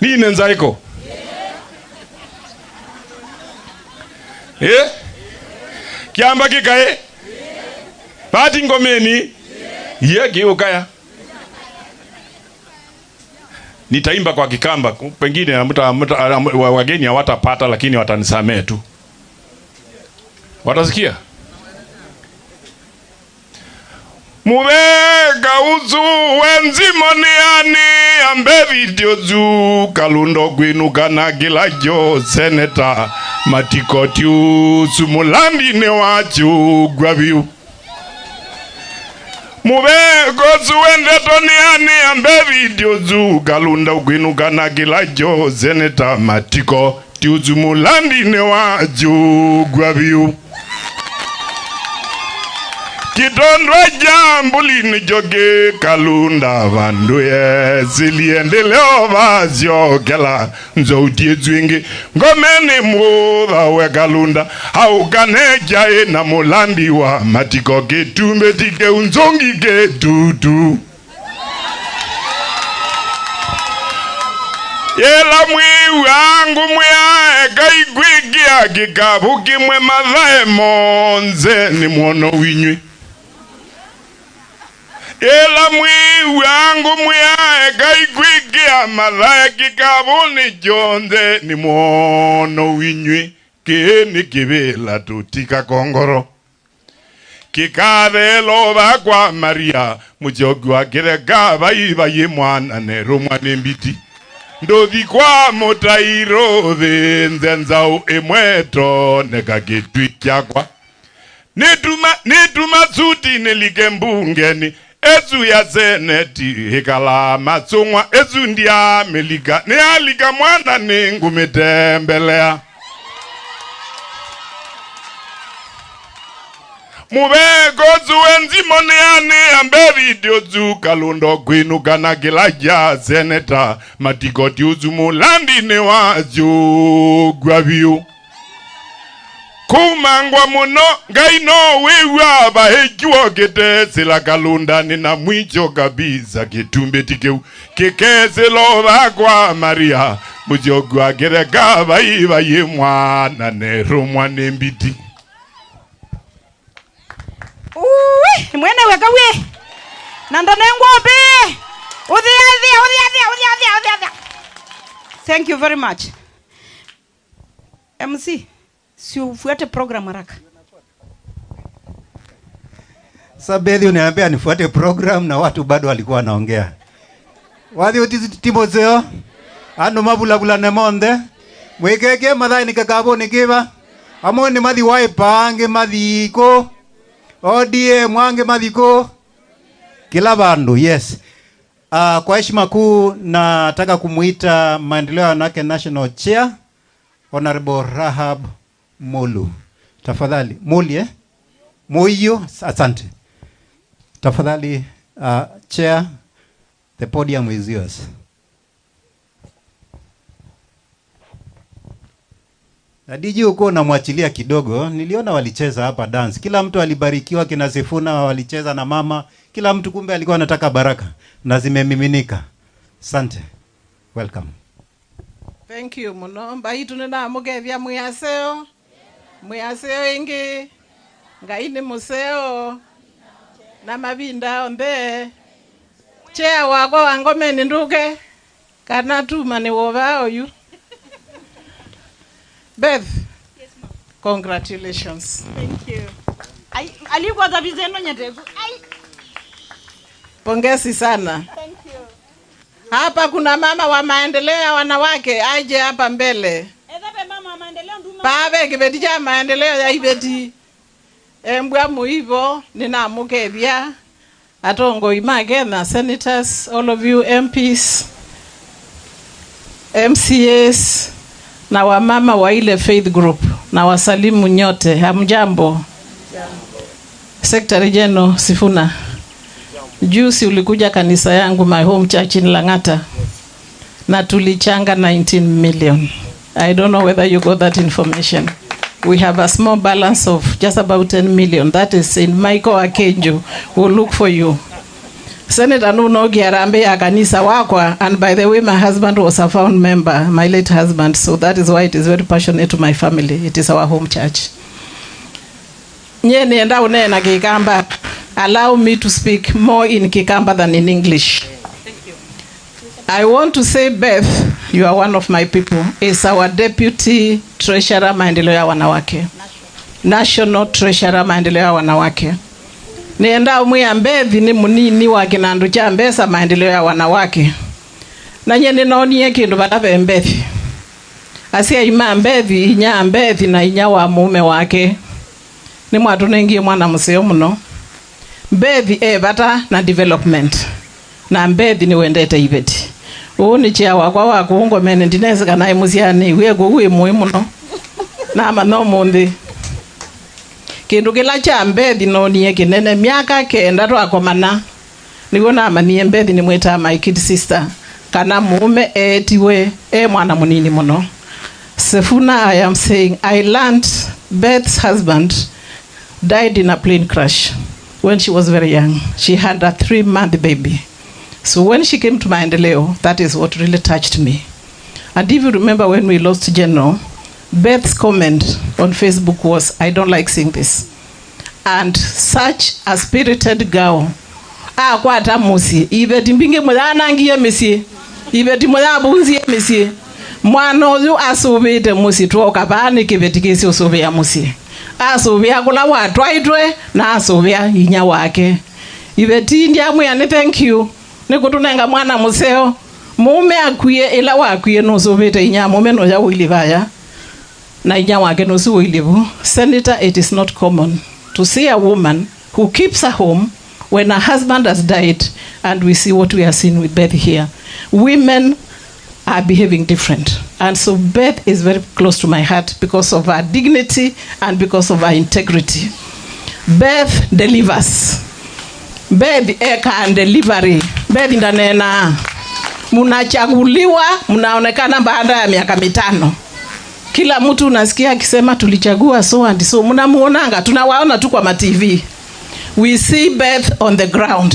Ni nenzaiko. Kiamba kikae. Pati ngomeni. Kiukaya. Nitaimba kwa Kikamba, pengine wageni hawatapata lakini watanisamee tu. Watasikia? Mubega uzu wenzimoniani ambe video zu kalundo gwinu kana gilajo seneta matikotiu sumulandi ne wachu gwabiu. Mubego zuwende toniani ambe video zu galunda gwinu kana gilajo seneta matiko tiuzumulandi ne wachu gwabiu. Kitondwa jambuli ni joge kalunda vanduye ziliende leo vazio kela nzoutie zwingi ngomeni muva we kalunda haukane jae na mulandi wa matiko ketumbe tike unzongi ketutu yela mwi wangu mwe gaigwigia kikabuki mwe madhae monze ni mwono winywi. Ela mwi wangu mwe gaigwigia madhae kikabuni jonze ni mwono winywi. Kini kibila tutika kongoro kikade loba kwa Maria mujogu wa kirega bayi mwana nero mwane mbiti ndothi kwa motairo nzenzao emweto neka kitwi kyakwa nituma suti nilikembungeni ezu ya seneti hikala matsungwa ezu ndia melika ni alika mwana ningu mitembelea Mubego zuenzi moneane ambe video zu kalundo gwinu kana gilaja seneta matikoti uzumulandi ne wajo gwabiu. Kumangwa muno gaino wewa bahekiwa kete sila kalunda nina mwicho kabisa kitumbe tikeu kikeze loba kwa Maria mujogwa gereka bayi mwana nero mwane mbiti. Mwene weka we nandane ngobe udhia. Thank you very much. MC, si ufuate program haraka. Sabethi uniambia nifuate program na watu bado walikuwa wanaongea. Wathi utisi Timotheo ando mabula na monde mwekeke madai nikakabo nikiva amoni madhi waipange madhiko odie mwange madhiko kila bandu. Yes. Kwa heshima kuu nataka kumuita maendeleo ya wanawake National Chair Honorable Rahab Mulu. Tafadhali Muli Moyo, asante. Tafadhali Chair, the podium is yours. Na DJ uko namwachilia kidogo, niliona walicheza hapa dance. Kila mtu alibarikiwa, kina Sifuna walicheza na mama. Kila mtu kumbe alikuwa anataka baraka na zimemiminika. Asante. Welcome. Thank you muno. Mbaitu nena mugethia muyaseo. Muyaseo ingi. Ngaini museo. Na mabinda onde. Chea wako wangome ninduke. Kana tuma ni woba oyu. Beth. Yes, ma'am. Congratulations. Thank you. Alikuwa zavizeno nyategu. Pongezi sana. Thank you. Hapa kuna mama wa maendeleo ya wanawake aje hapa mbele. Ezabe mama wa maendeleo nduma. Pabe kibeti cha maendeleo ya ibeti. Mbwa muivo nina mukebia. Atongo image na senators, all of you MPs, MCAs na wamama wa ile faith group na wasalimu nyote. Hamjambo. Secretary General Sifuna. Juzi ulikuja kanisa yangu my home church in Langata na tulichanga 19 million. I don't know whether you got that information. We have a small balance of just about 10 million. That is in Michael Akenjo. We'll look for you. Senator Nuno Giarambe ya kanisa wakwa, and by the way my husband was a found member, my late husband, so that is why it is very passionate to my family. It is our home church. Nye nienda unena Kikamba. Allow me to speak more in Kikamba than in English. Thank you. I want to say, Beth, you are one of my people, is our deputy treasurer maendeleo ya wanawake. National treasurer maendeleo ya wanawake. Nienda umwe Mbethi ni munini wa kinandu cha mbesa maendeleo ya wanawake. Na nye ninaonie kindu batabe Mbethi. Asia ima Mbethi, inya Mbethi na inya wa mume wake. Ni mwatu nengi mwana museo muno. Mbethi bata na development. Na Mbethi ni wendete ibeti. Ni chia wakwa ungo mene ndinezi kana imusiani. Wego uwe muhimu no. Na ama no mundi. Kindu kila cha Mbethi no niye kinene miaka kenda twakomana. Nigo na amanie Mbethi ni mweta my kid sister. Kana mume etiwe mwana munini muno. Sefuna, I am saying, I learned Beth's husband died in a plane crash when she was very young. She had a 3-month baby. So when she came to Maendeleo, that is what really touched me. And if you remember when we lost General, Beth's comment on Facebook was, I don't like seeing this. And such a spirited girl. Kwa ata musi. Ibe timbinge mwana ngiye mesi. Ibe timwana bunzi mesi. Mwana ozu asubite musi tuoka bani kibetikisi usubi ya musi. Asubia kula watwaitwe na asubia inya wake. Ibe tindi ya mwani thank you. Nikutunenga mwana museo. Mume akuye ila wakuye no subite inya mume no ya wilivaya. Na inya wake no su wilivu. Senator, it is not common to see a woman who keeps her home when her husband has died, and we see what we are seeing with Beth here. Women are behaving different. And so Beth is very close to my heart because of her dignity and because of her integrity. Beth delivers. Beth can delivery. Beth ndanena. Munachaguliwa, munaonekana baada ya miaka 5. Kila mtu unasikia akisema tulichagua so and so. Munamuonanga, tunawaona tu kwa TV. We see Beth on the ground.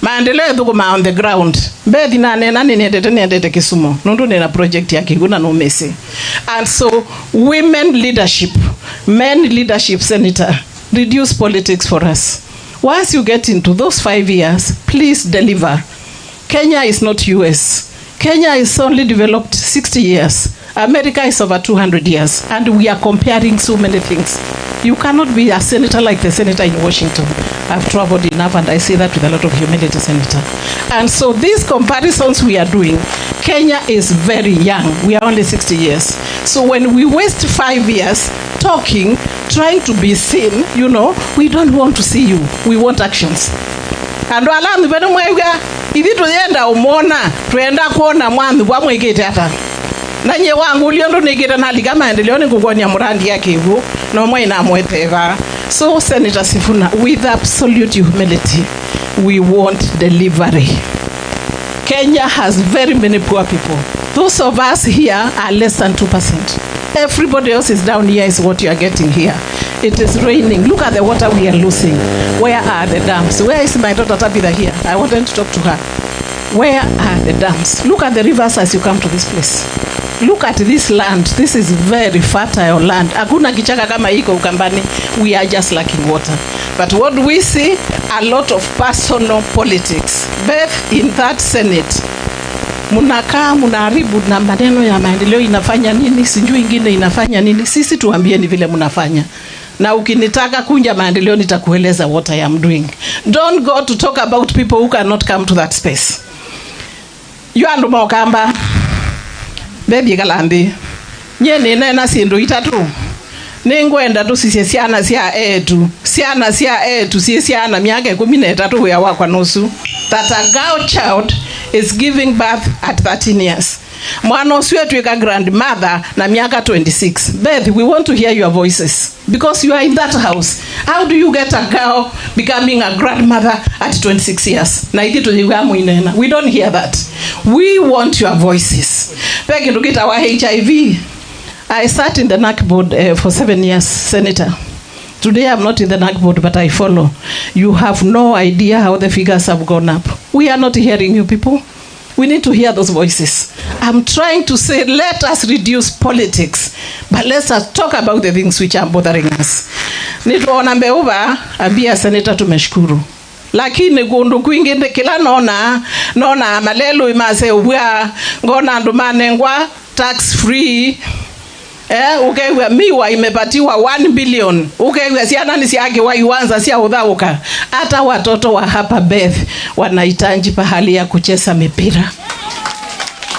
Maendeleo tukuma on the ground. Beth inanena niendete Kisumu. Nundu nina project ya Kiguna no Messi. And so women leadership, men leadership, Senator, reduce politics for us. Once you get into those 5 years, please deliver. Kenya is not US. Kenya is only developed 60 years. America is over 200 years. And we are comparing so many things. You cannot be a senator like the senator in Washington. I've traveled enough and I say that with a lot of humility, Senator. And so these comparisons we are doing, Kenya is very young. We are only 60 years. So when we waste 5 years talking, trying to be seen, you know, we don't want to see you. We want actions. And alam beno mwega hivi tuenda umona tuenda kuona mwandu kwa mwekete hata nanye wangu uliondo negeta nali kama Maendeleo ni kugonya murandi yake hivyo no mwe na mweteva. So Senator Sifuna, with absolute humility, we want delivery. Kenya has very many poor people. Those of us here are less than 2%. Everybody else is down here is what you are getting here. It is raining. Look at the water we are losing. Where are the dams? Where is my daughter Tabitha here? I wanted to talk to her. Where are the dams? Look at the rivers as you come to this place. Look at this land. This is very fertile land. Hakuna kichaka kama iko Ukambani. We are just lacking water. But what we see, a lot of personal politics. Beth, in that Senate, munakaa munaharibu na maneno ya Maendeleo inafanya nini, sijui ingine inafanya nini. Sisi tuambie ni vile munafanya. Na ukinitaka kunja Maendeleo nitakueleza what I am doing. Don't go to talk about people who cannot come to that space. You andu mokamba. Baby Galandi. Nyene nena sindu itatu. Ningwenda tu sisiana sia etu. Siana sia etu sisiana miaka 13 ya wakwa nusu. That a girl child is giving birth at 13 years. Mwana wetu ika grandmother na miaka 26. Beth, we want to hear your voices because you are in that house. How do you get a girl becoming a grandmother at 26 years? Na ikitu jigamu inena. We don't hear that. We want your voices. Peki tukita wa HIV. I sat in the NAC board for 7 years, Senator. Today I'm not in the NAC board, but I follow. You have no idea how the figures have gone up. We are not hearing you people. We need to hear those voices. I'm trying to say, let us reduce politics, but let us talk about the things which are bothering us. Nituona Mbeuva ambia senator tumeshukuru. Lakini gundu kwingine kila nona malelo imase ubwa ngona ndumane ngwa tax free. Ukewe miwa imepatiwa 1 billion. Ukewe siana ni siage wa iwanza siya udhauka. Hata watoto wa hapa Beth wanahitaji pahali ya kucheza mipira.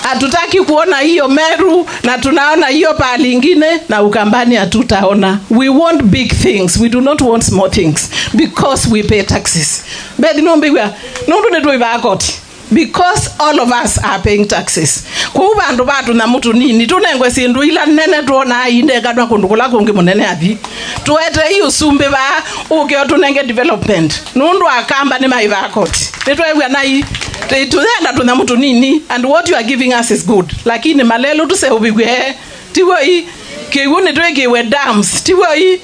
Hatutaki kuona hiyo Meru na tunaona hiyo pahali ingine na Ukambani hatutaona. We want big things. We do not want small things because we pay taxes. Beth nombiwa nundu netuiva akoti. Because all of us are paying taxes. Kuba ndo batu na mtu nini tunengwe sindu ila nene tuona inde kadwa kundukula kungi munene athi tuete hiyo sumbe ba uke tunenge development nundu akamba ni maiva akoti netwewe na hii tuenda tuna mtu nini and what you are giving us is good lakini malelo tuse ubigwe tiwo hii kiwuni twekiwe dams tiwo hii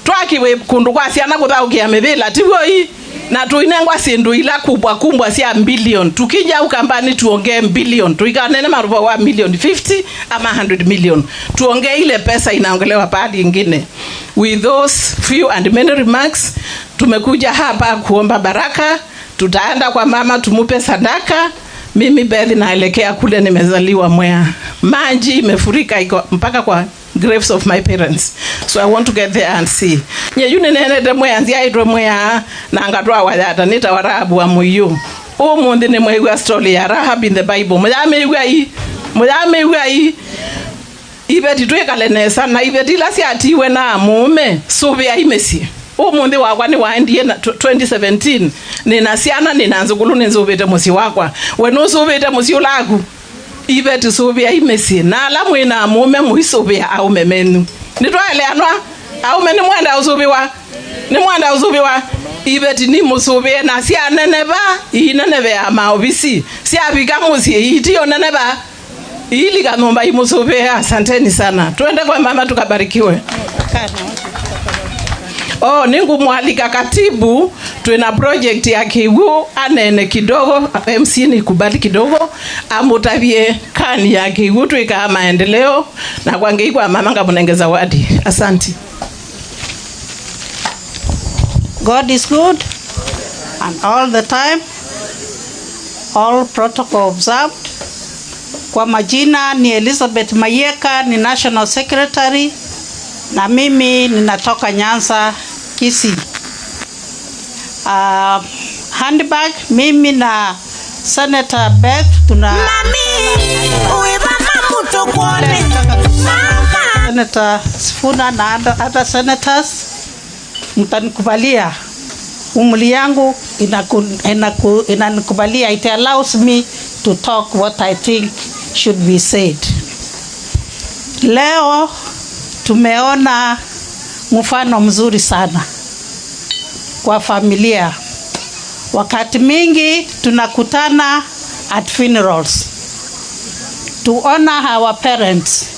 twakiwe kundukwa siana kuthaukia mivila tiwo hii na tuinengwa sindu ila kubwa sia billion tukija Ukambani tuongee billion tuikanene marupa wa million 50 ama 100 million tuongee ile pesa inaongelewa pahali ingine. With those few and many remarks tumekuja hapa kuomba baraka. Tutaenda kwa mama tumupe sadaka. Mimi Beth naelekea kule nimezaliwa Mwea. Maji imefurika iko mpaka kwa graves of my parents. So I want to get there and see. Nye yune nene de Mwea nzia idro Mwea na ngatwa wadata nita warabu wa muyu. Mundi ni mwewa story ya Rahab in the Bible. Mwame iwa hii. Ibeti tuwe kalenesa na ibeti lasi atiwe na mume. Sobe ya imesi. Mundi wakwa ni waendie na 2017. Ninasiana ninanzukulu nizubete musi wakwa. Wenu subete musi ulagu. Ibeti subia imesi na alamu ina mume muisubia au memenu nitwaele anwa au meni mwenda usubiwa ni mwenda usubiwa ibeti ni musubie na sia neneba inenebe ya maobisi sia bika musi itiyo neneba ili kanomba imusubia. Asanteni sana, tuende kwa mama tukabarikiwe. Ningu mwalika katibu tuena project ya Kiwu anene kidogo MC ni kubali kidogo amutavie kani ya Kiwu tuika maendeleo na kwange kwa mama ngabunengeza wadi. Asante. God is good and all the time, all protocol observed. Kwa majina ni Elizabeth Mayeka, ni National Secretary na mimi ninatoka Nyanza Kisii. Handbag mimi na Senator Beth tuna Senator Sifuna na other senators mtanikubalia umri yangu inanikubalia. It allows me to talk what I think should be said. Leo tumeona mfano mzuri sana kwa familia. Wakati mingi tunakutana at funerals to honor our parents.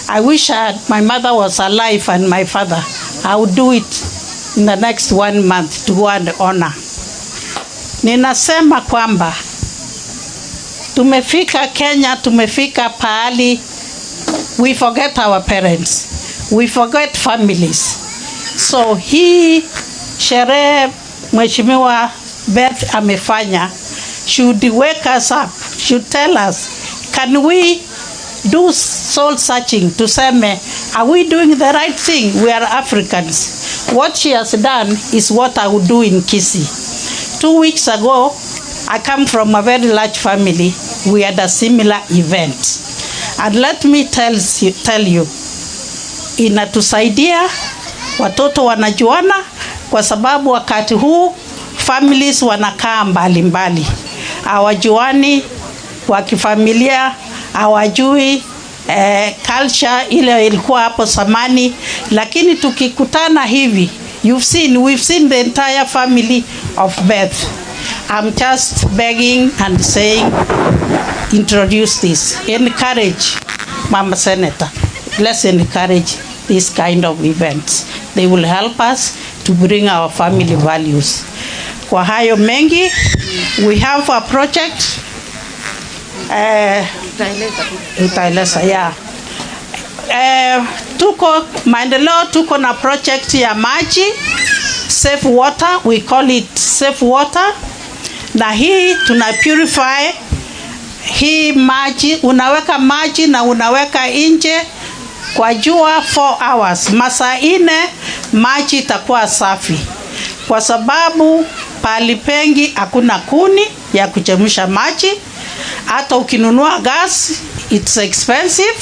I wish my mother was alive and my father. I would do it in the next 1 month to go and honor. Ninasema kwamba tumefika Kenya, tumefika pahali we forget our parents. We forget families. So hii sherehe Mheshimiwa Beth amefanya should wake us up, should tell us, can we do soul searching to say, are we doing the right thing? We are Africans. What she has done is what I would do in Kisii. 2 weeks ago, I come from a very large family. We had a similar event. And let me tell you, inatusaidia, watoto wanajuana, kwa sababu wakati huu families wanakaa mbali mbali. Hawajuani kwa kifamilia, hawajui culture ile ilikuwa hapo zamani, lakini tukikutana hivi, we've seen the entire family of Beth. I'm just begging and saying, introduce this, encourage Mama Senator. Let's encourage this kind of events. they will help us to bring our family values. Kwa hayo mengi, we have a project utaeleza yeah. Tuko maendeleo, tuko na project ya maji, safe water, we call it safe water, na hii tuna purify hii maji, unaweka maji na unaweka nje kwa jua 4 hours, masaa 4 maji itakuwa safi, kwa sababu pali pengi hakuna kuni ya kuchemsha maji. Hata ukinunua gas it's expensive,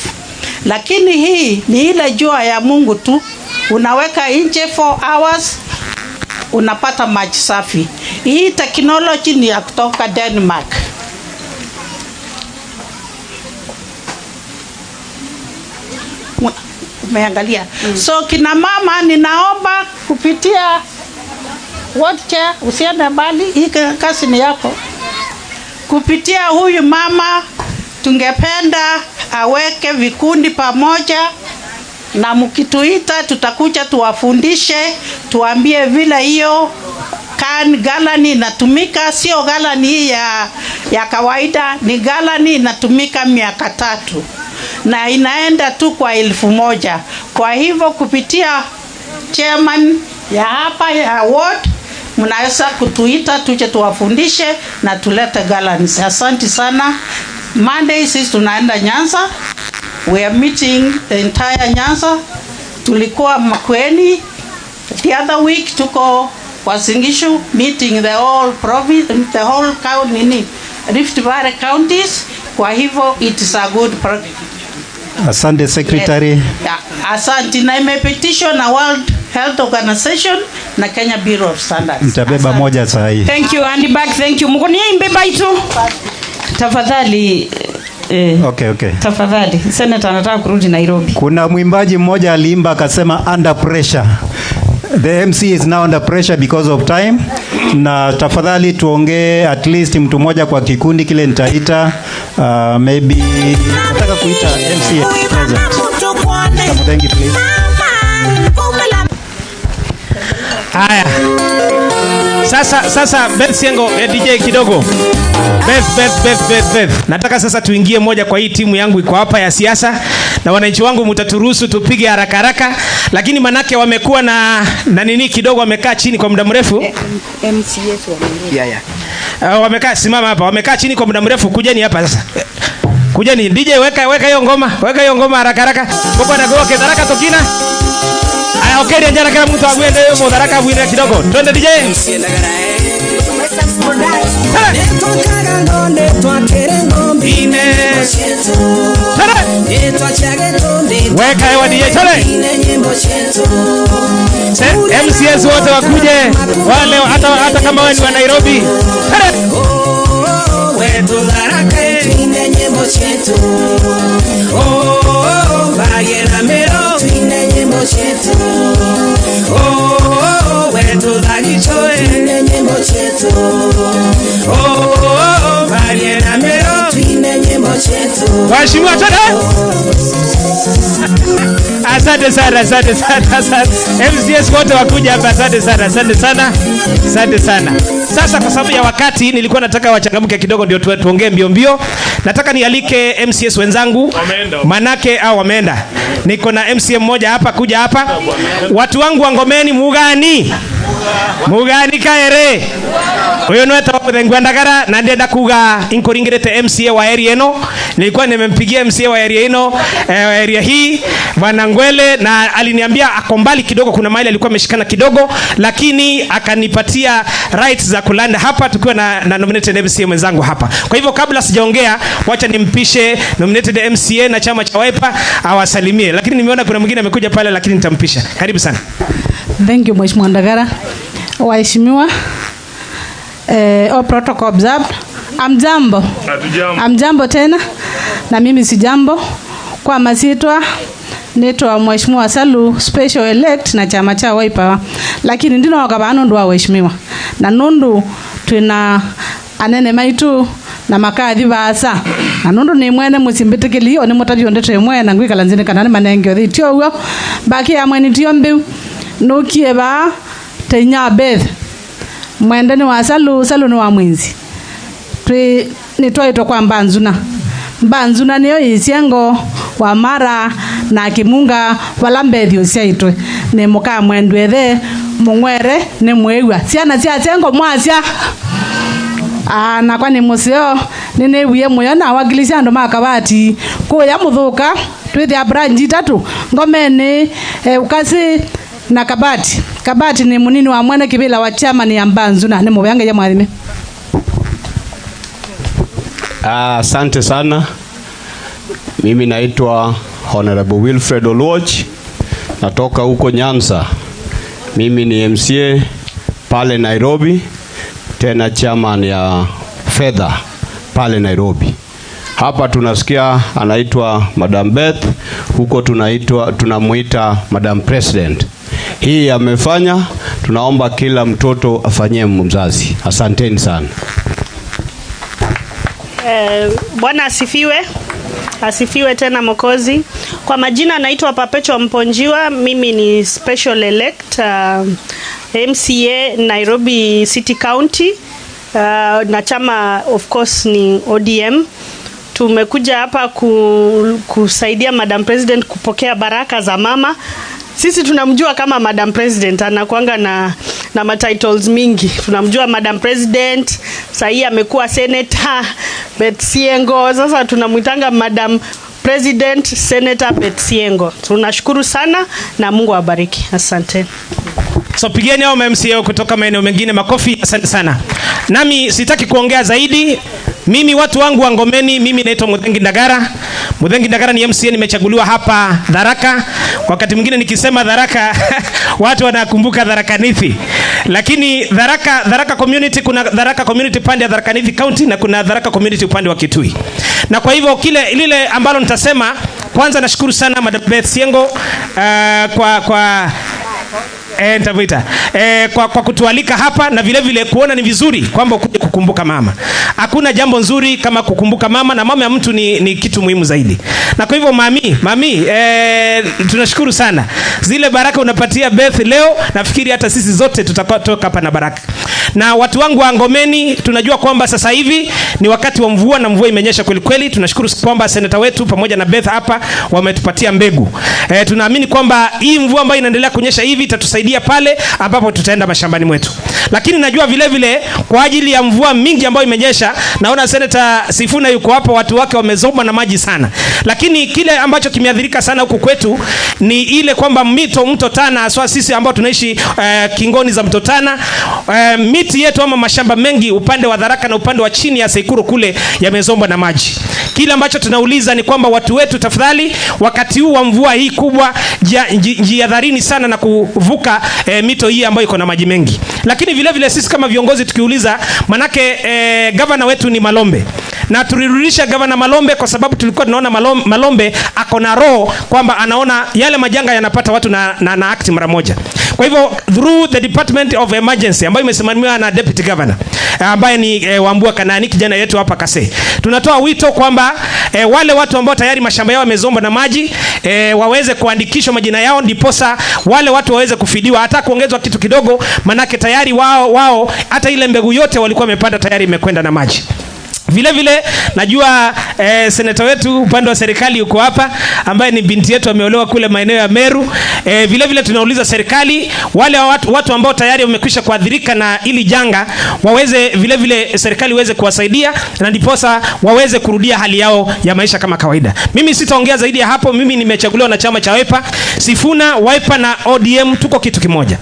lakini hii ni ile jua ya Mungu tu, unaweka nje 4 hours unapata maji safi. Hii technology ni ya kutoka Denmark. Umeangalia? So kina mama, ninaomba kupitia chair, usiende mbali, hii kazi ni yako. Kupitia huyu mama tungependa aweke vikundi pamoja, na mkituita tutakuja tuwafundishe, tuambie vile hiyo galani inatumika. Sio galani ya kawaida, ni galani inatumika miaka 3 na inaenda tu kwa 1,000. Kwa hivyo kupitia chairman ya hapa ya ward mnaweza kutuita tuje tuwafundishe na tulete gallons. Asante sana. Monday sisi tunaenda Nyanza. We are meeting the entire Nyanza. Tulikuwa Makueni. The other week tuko Uasin Gishu meeting the whole province, the whole county, Rift Valley counties. Kwa hivyo it is a good project. Asante secretary. Yeah. Asante, na imepitishwa na World Health Organization na Kenya Bureau of Standards. Mtabeba moja saa hii. Thank you Andy Bag, thank you. Mkonia imbeba itu. Tafadhali Okay. Tafadhali. Senator anataka kurudi Nairobi. Kuna mwimbaji mmoja aliimba akasema under pressure. The MC is now under pressure because of time. Na tafadhali tuongee at least mtu mmoja kwa kikundi kile nitaita maybe nataka kuita MC present. Thank you please. Haya. Sasa Beth Siengo DJ kidogo. Beth. Nataka sasa tuingie moja kwa hii timu yangu iko hapa ya siasa, na wananchi wangu mtaturuhusu tupige haraka, lakini manake wamekuwa na nini kidogo, wamekaa chini kwa muda mrefu. MCS Yeah. Wamekaa, simama hapa. Wamekaa chini kwa muda mrefu. Kujeni hapa sasa. Kujeni DJ, weka hiyo ngoma. Weka hiyo ngoma haraka. Boko na goke haraka tokina. Aya, okay, ndio jana kila mtu agwende hiyo mudharaka bwire kidogo. Twende DJ. Weka hewa DJ chale. MCS wote wakuje, wale hata kama wewe ni wa Nairobi. Waheshimiwa tena. Asante sana. MCS wote wakuja hapa. Asante sana. Sasa kwa sababu ya wakati nilikuwa nataka wachangamke kidogo ndio tuongee mbio. Nataka nialike MCS wenzangu. Manake wameenda. Niko na MCM mmoja hapa, kuja hapa. Watu wangu wa Ngomeni Mugani kaere. Huyo ndio Ngwandagara na ndenda kuga inkoringirete MCA wa area eno. Nilikuwa nimempigia MCA wa area eno, area hii Bwana Ngwele, na aliniambia ako mbali kidogo, kuna mahali alikuwa ameshikana kidogo, lakini akanipatia rights za kulanda hapa tukiwa na nominated MCA mwenzangu hapa. Kwa hivyo kabla sijaongea, wacha nimpishe nominated MCA na chama cha Wiper awasalimie. Lakini nimeona kuna mwingine amekuja pale, lakini nitampisha. Karibu sana. Thank you Mheshimiwa Ndagara. Waheshimiwa, all protocol observed. Amjambo tena, na mimi si jambo. Kwa masitwa nitwa Mheshimiwa Salu special elect na chama cha Wiper, lakini ndino wakabano ndo waheshimiwa na nundu tuna anene maitu na makadhi basa na nundu ni mwene musimbitikili oni mutavyo ndete mwene ngwikala nzine kana manenge thitio baki ya mwene tio mbiu nukieba tenya Beth mwendani wa salu ni wa mwenzi ni twaitwa kwa Mbanzuna niyo isiengo wa Mara na Kimunga wala mbethio ciaitwe ni muka mwendwethe mungwere ni mwewa ciana cia cengo mwasya na kwa ni museo nene wiye moyo na wagilisha ndo makabati kuya muthuka twithia branch 3 ngomeni ukasi na kabati ni munini wa mwene kibila wa chama ni Mbanzuna ni muyange ya mwathime. Asante sana. Mimi naitwa Honorable Wilfred Oluoch, natoka huko Nyanza. Mimi ni MCA pale Nairobi, tena chairman ya fedha pale Nairobi. Hapa tunasikia anaitwa Madam Beth, huko tunamuita Madam President. Hii amefanya, tunaomba kila mtoto afanyie mzazi. Asanteni sana. Bwana asifiwe tena Mwokozi. Kwa majina naitwa Perpetua Mponjiwa, mimi ni special elect MCA Nairobi City County, na chama of course ni ODM. Tumekuja hapa kusaidia Madam President kupokea baraka za mama. Sisi tunamjua kama Madam President, anakuanga na matitles mingi. Tunamjua Madam President, sasa amekuwa Senator Beth Siengo, sasa tunamuitanga Madam President Senator Beth Siengo. Tunashukuru sana na Mungu awabariki. Asante. So pigeni hao MCA kutoka maeneo mengine makofi. Asante sana. Nami sitaki kuongea zaidi. Mimi watu wangu wa Ngomeni, mimi naitwa Muthengi Ndagara. Muthengi Ndagara ni MCA, nimechaguliwa hapa Tharaka. Wakati mwingine nikisema Tharaka watu wanakumbuka Tharaka Nithi. Lakini Tharaka community, kuna Tharaka community pande ya Tharaka Nithi County na kuna Tharaka community upande wa Kitui. Na kwa hivyo lile ambalo nitasema, kwanza nashukuru sana Madam Beth Siengo kwa kutualika hapa, na vile vile kuona ni vizuri kwamba ukuje kukumbuka mama. Hakuna jambo nzuri kama kukumbuka mama, na mama ya mtu ni kitu muhimu zaidi. Na kwa hivyo mami tunashukuru sana. Zile baraka unapatia Beth leo, nafikiri hata sisi zote tutatoka hapa na baraka. Na watu wangu wa Ngomeni, tunajua kwamba sasa hivi ni wakati wa mvua na mvua imenyesha kweli kweli. Tunashukuru kwamba seneta wetu pamoja na Beth hapa wametupatia mbegu. Tunaamini kwamba hii mvua ambayo inaendelea kunyesha hivi itatusaidia pale ambapo tutaenda mashambani mwetu. Lakini najua vile vile kwa ajili ya mvua mingi ambayo imenyesha, naona Senator Sifuna yuko hapa, watu wake wamezoma na maji sana. Lakini kile ambacho kimeathirika sana huku kwetu ni ile kwamba mto Tana, haswa sisi ambao tunaishi kingoni za mto Tana, miti yetu ama mashamba mengi upande wa Tharaka na upande wa chini ya Seikuru kule yamezomba na maji. Kile ambacho tunauliza ni kwamba watu wetu, tafadhali, wakati huu wa mvua hii kubwa, jihadharini sana na kuvuka mito hii ambayo iko na maji mengi. Lakini vile vile sisi kama viongozi tukiuliza, manake governor wetu ni Malombe, na tulirudisha governor Malombe kwa sababu tulikuwa tunaona Malombe ako na roho kwamba anaona yale majanga yanapata watu na act mara moja. Kwa hivyo through the Department of Emergency ambayo imesimamiwa na Deputy Governor ambaye ni Wambua Kanani, kijana yetu hapa Kase, tunatoa wito kwamba wale watu ambao tayari mashamba yao yamezomba na maji waweze kuandikishwa majina yao, ndiposa wale watu waweze kufidiwa, hata kuongezwa kitu kidogo, manake tayari wao hata ile mbegu yote walikuwa wamepanda tayari imekwenda na maji. Vile vile najua seneta wetu upande wa serikali yuko hapa, ambaye ni binti yetu ameolewa kule maeneo ya Meru. Vile vile tunauliza serikali, wale watu ambao tayari wamekwisha kuadhirika na ili janga, waweze vile vile serikali iweze kuwasaidia, na ndiposa waweze kurudia hali yao ya maisha kama kawaida. Mimi sitaongea zaidi ya hapo. Mimi nimechaguliwa na chama cha Wiper. Sifuna, Wiper na ODM tuko kitu kimoja.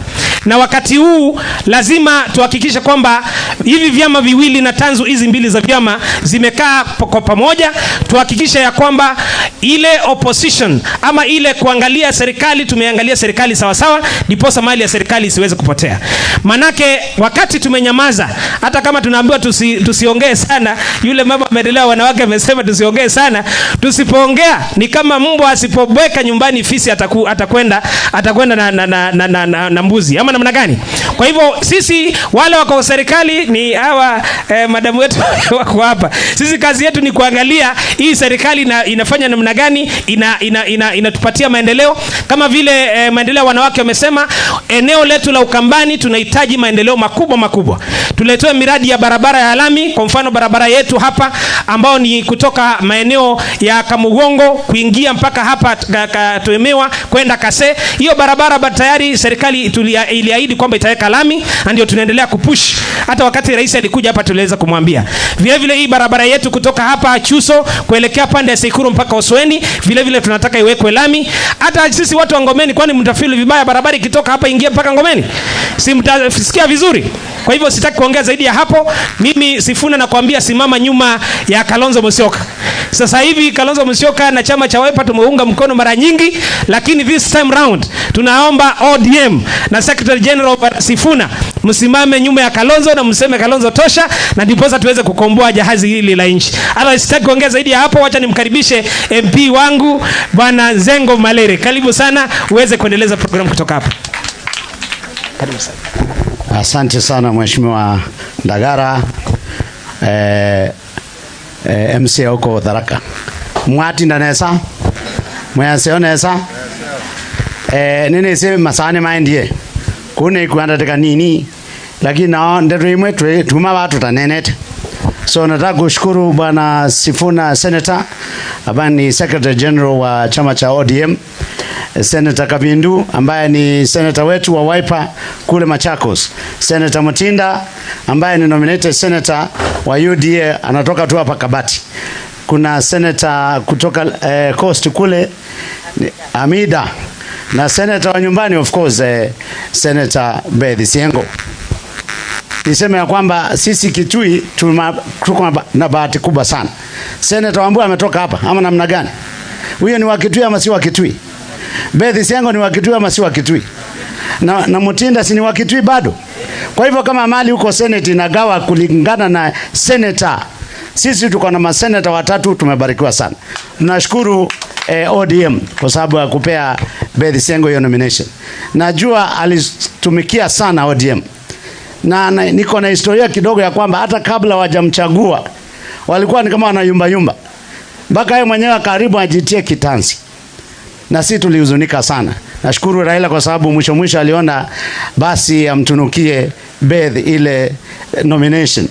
Na wakati huu lazima tuhakikishe kwamba hivi vyama viwili na tanzu hizi mbili za vyama zimekaa kwa pamoja. Tuhakikishe ya kwamba ile opposition ama ile kuangalia serikali, tumeangalia serikali sawa sawa, ndiposa mali ya serikali isiweze kupotea. Manake wakati tumenyamaza, hata kama tunaambiwa tusiongee sana, yule mama ameendelea wanawake amesema tusiongee sana, tusipoongea ni kama mbwa asipobweka nyumbani fisi atakwenda na mbuzi, ama namna gani? Kwa hivyo sisi wale wako serikali ni hawa madamu wetu wako hapa. Sisi kazi yetu ni kuangalia hii serikali inafanya namna namna gani inatupatia maendeleo. Kama vile maendeleo wanawake wamesema, eneo letu la Ukambani tunahitaji maendeleo makubwa. Tuletewe miradi ya barabara ya lami. Kwa mfano barabara yetu hapa ambao ni kutoka maeneo ya Kamugongo kuingia mpaka hapa Tuemewa kwenda Kase, hiyo barabara tayari serikali iliahidi kwamba itaweka lami, ndio tunaendelea kupush. Hata wakati rais alikuja hapa tuliweza kumwambia. Vile vile hii barabara yetu kutoka hapa Chuso kuelekea pande ya Sekuru mpaka Osweni, vile vile tunataka iwekwe lami. Hata sisi watu wa Ngomeni, kwani mtafili vibaya barabara ikitoka hapa ingia mpaka Ngomeni? Si mtasikia vizuri? Kwa hivyo sitaki kuongea zaidi ya hapo. Mimi Sifuna nakwambia simama nyuma ya Kalonzo Musyoka. Sasa hivi Kalonzo Musyoka na chama cha Wiper tumeunga mkono mara nyingi, lakini this time round tunaomba ODM na Secretary General Sifuna msimame nyuma ya Kalonzo na mseme Kalonzo tosha, na ndiposa tuweze kukomboa jahazi hili la nchi. Hata sitaki kuongea zaidi ya hapo. Wacha nimkaribishe MP wangu Bwana Zengo Malere. Karibu sana uweze kuendeleza program kutoka hapa. Karibu sana. Asante sana Mheshimiwa Ndagara, MC huko Tharaka. Mwati ndanesa, mwaseo nesa, nini sema masane maendie, kune kuanda teka nini, lakini nao ndeto imwe tuma watu tanenet. So nataka kushukuru Bwana Sifuna Senator, ambaye ni Secretary General wa chama cha ODM, Senator Kabindu ambaye ni senator wetu wa Wiper kule Machakos, Senator Mutinda ambaye ni nominated senator wa UDA anatoka tu hapa Kabati. Kuna senator kutoka Coast kule Amida, na senator wa nyumbani of course Senator Beth Siengo. Niseme ya kwamba sisi Kitui tuko na bahati kubwa sana. Senator Wambua ametoka hapa ama namna gani? Huyo ni wa Kitui ama si wa Kitui? Beth Siengo ni wa Kitui ama si wa Kitui? Na Mutinda si ni wa Kitui bado? Kwa hivyo kama mali huko Senate inagawa kulingana na senator, sisi tuko na maseneta watatu, tumebarikiwa sana. Tunashukuru ODM kwa sababu ya kupea Beth Siengo hiyo nomination. Najua alitumikia sana ODM. Na niko na historia kidogo ya kwamba hata kabla wajamchagua walikuwa ni kama wanayumba. Mpaka yeye mwenyewe karibu ajitie kitanzi. Na sisi tulihuzunika sana. Nashukuru Raila kwa sababu mwisho aliona basi amtunukie Beth ile nomination.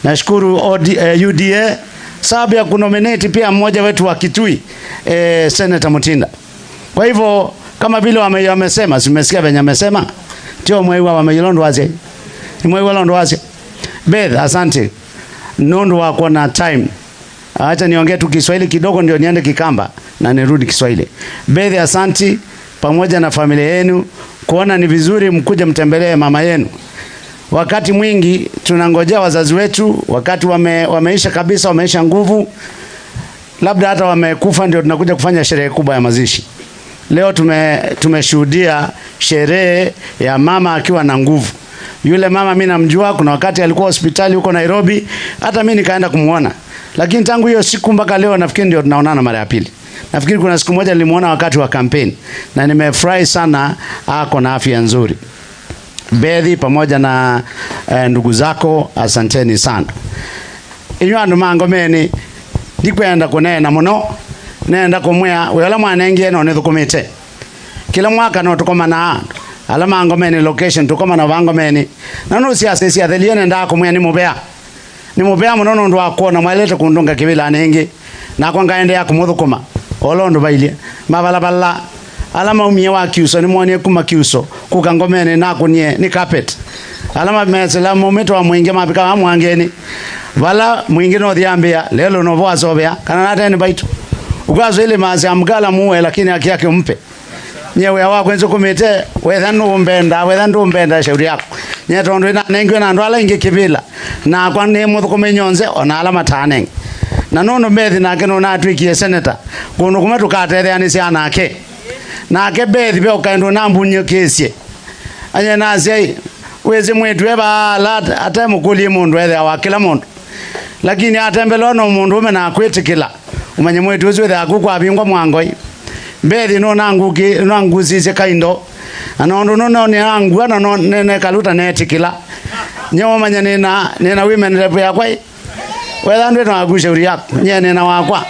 Nashukuru UDA sababu ya kunominate pia mmoja wetu wa Kitui, Senator Mutinda. Kwa hivyo kama vile wamesema, simesikia venye wamesema, tio mwewa wameyilondo wazi. Ni mwewa londo wazi. Beth, asante. Nondo wako na time. Acha niongee tu Kiswahili kidogo ndio niende Kikamba na nirudi Kiswahili. Beth, asante pamoja na familia yenu, kuona ni vizuri mkuje mtembelee mama yenu. Wakati mwingi tunangojea wazazi wetu, wakati wameisha kabisa, wameisha nguvu, labda hata wamekufa, ndio tunakuja kufanya sherehe kubwa ya mazishi. Leo tumeshuhudia sherehe ya mama akiwa na nguvu. Yule mama mimi namjua, kuna wakati alikuwa hospitali huko Nairobi, hata mimi nikaenda kumuona. Lakini tangu hiyo siku mpaka leo nafikiri ndio tunaonana mara ya pili. Nafikiri kuna siku moja nilimuona wakati wa campaign na nimefurahi sana, ako na afya nzuri. Beth pamoja na ndugu zako, asanteni sana. Inyo andu Ngomeni ndikwenda kunena muno, nenda kumwea wala mwanenge no nithukumite. Kila mwaka no tukomana alama Ngomeni location tukomana Ngomeni. Na no siasa cia theliene nda kumwea ni mubea. Ni mubea muno ndo akuona mwalete kundunga kibila nenge na kwa ngaende ya kumuthukuma. Olondo bailie mabalabala alama umie wa Kiuso ni mwonie kuma Kiuso kuka Ngomeni na kunie ni carpet alama mesela momento wa mwingi mabika wa mwangeni wala mwingi no thiambia lelo no bwa sobea kana nata ni baitu ugazo ile mazi amgala muwe lakini haki yake umpe nyewe wa kwenzo kumete wetha ndo mbenda shauri yako nyetondo ina nengwe na ndo ala inge kibila na kwa ne muthu kumenyonze ona alama taneng na nono Beth na keno na twikie senator kuno kuma tukatethea ni cia nake nake Beth be ukaendo na mbunye kesie anya na sei weze mwetu eba la ata mukuli mundu ethe wa kila mundu lakini atembelo no mundu ume na kwetikila umanye mwetu weze ethe akukwa bingwa mwangoi Beth no nanguki nanguzise kaindo anondo no ne angwa no ne kaluta netikila nyo manya nena women rep yakwa wetha ndio na agusha uri yako nyene na wakwa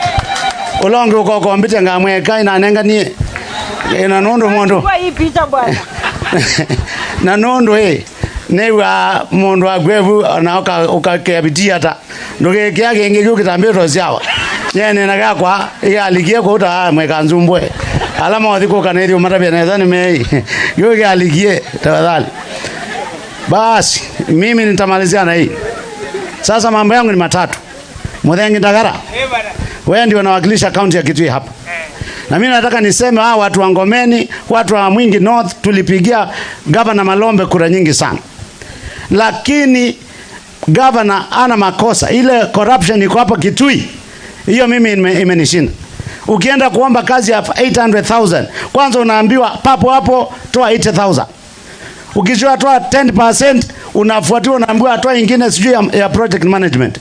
ulonge uko kompyuta ngamwe kai na nenga ni ina nondo mondo kwa hii picha bwana na nondo ne wa mondo agwevu na ukakebitia ta ndoge kyake ngege kitambiro siawa yene naga kwa aligie ko ta mwe kanzumbwe alama wadiko kanerio matabia na zani mei yoge aligie tafadhali. Basi mimi nitamalizia na hii sasa. Mambo yangu ni matatu. Muthengi Ndagara, wewe ndio unawakilisha kaunti ya Kitui hapa, na mimi nataka niseme watu wa Ngomeni, watu wa Mwingi North tulipigia Governor Malombe kura nyingi sana, lakini governor ana makosa. Ile corruption iko hapa Kitui, hiyo mimi imenishinda. Ukienda kuomba kazi ya 800,000 kwanza unaambiwa papo hapo toa 80,000. Ukishoa toa 10% unafuatiwa unaambiwa toa ingine sijui ya project management.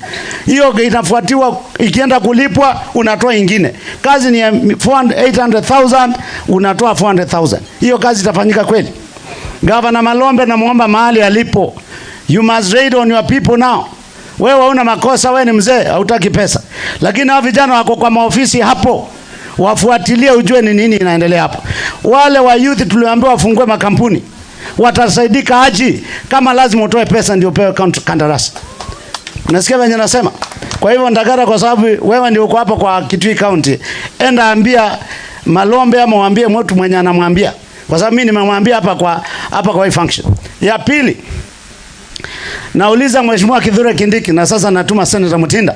Hiyo inafuatiwa, ikienda kulipwa unatoa ingine. Kazi ni ya 800,000 unatoa 400,000. Hiyo kazi itafanyika kweli? Governor Malombe namuomba mahali alipo, you must raid on your people now. Wewe una makosa, wewe ni mzee, hautaki pesa. Lakini hao vijana wako kwa maofisi hapo, wafuatilie ujue ni nini inaendelea hapo. Wale wa youth tuliambiwa wafungue makampuni, watasaidika aje kama lazima utoe pesa ndio upewe kandarasi? Nasikia venye nasema. Kwa hivyo Ndagara, kwa sababu wewe ndio uko hapa kwa Kitui County, enda ambia Malombe ama mwambie mtu mwenye anamwambia, kwa sababu mimi nimemwambia hapa kwa hii function. Ya pili, nauliza Mheshimiwa Kithure Kindiki na sasa natuma Senator Mutinda.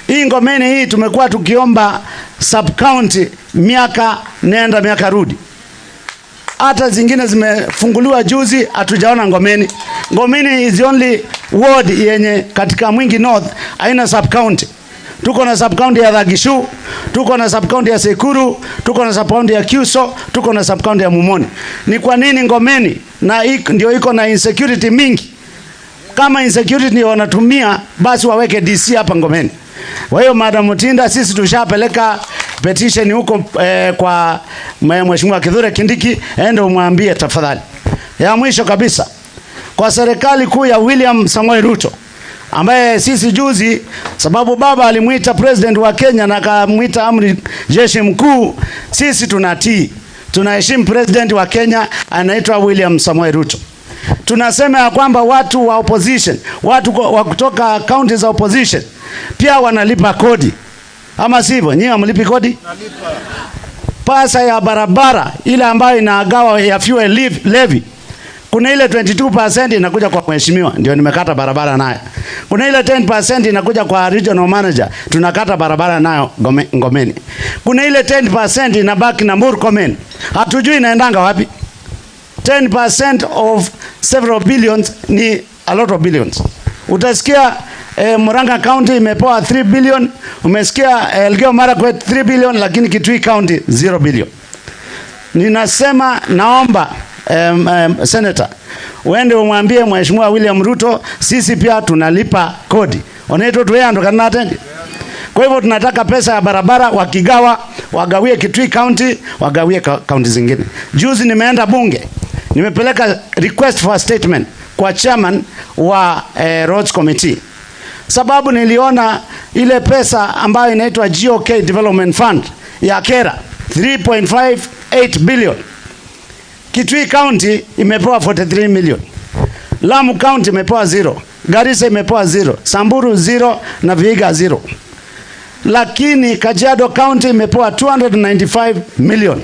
Hii Ngomeni hii tumekuwa tukiomba sub county miaka nenda miaka rudi. Hata zingine zimefunguliwa juzi, hatujaona Ngomeni. Ngomeni is the only ward yenye katika Mwingi North haina sub county. Tuko na sub county ya Dhagishu, tuko na sub county ya Sekuru, tuko na sub county ya Kiuso, tuko na sub county ya Mumoni. Ni kwa nini Ngomeni na ndio iko na insecurity mingi? Kama insecurity ndio wanatumia, basi waweke DC hapa Ngomeni. Kwa hiyo Madam Mutinda, sisi tushapeleka petition huko kwa Mheshimiwa Kithure Kindiki, ende umwambie tafadhali. Ya mwisho kabisa, kwa serikali kuu ya William Samoei Ruto, ambaye sisi juzi, sababu baba alimuita president wa Kenya na akamuita amri jeshi mkuu, sisi tunatii, tunaheshimu president wa Kenya anaitwa William Samoei Ruto. Tunasema ya kwamba watu wa opposition, watu wa kutoka counties za opposition pia wanalipa kodi, ama sivyo? Nyinyi hamlipi kodi? Nalipa. Pasa ya barabara ile ambayo inagawa ya fuel levy, kuna ile 22% inakuja kwa mheshimiwa, ndio nimekata barabara nayo. Kuna ile 10% inakuja kwa regional manager, tunakata barabara nayo Ngomeni. Kuna ile 10% inabaki na Murkomen, hatujui inaendanga wapi. 10% of several billions ni a lot of billions. Utasikia Murang'a County imepewa 3 billion, umesikia Elgeyo Marakwet 3 billion, lakini Kitui County 0 billion. Ninasema naomba Senator, uende umwambie Mheshimiwa William Ruto, sisi pia tunalipa kodi. Oneto tuendo kana atendi. Kwa hivyo tunataka pesa ya barabara wakigawa, wagawie Kitui County, wagawie county zingine. Juzi nimeenda bunge, nimepeleka request for a statement kwa chairman wa Roads Committee. Sababu niliona ile pesa ambayo inaitwa GOK Development Fund ya Kera 3.58 billion. Kitui County imepewa 43 million. Lamu County imepewa 0. Garissa imepewa 0. Samburu 0 na Vihiga 0. Lakini Kajiado County imepewa 295 million.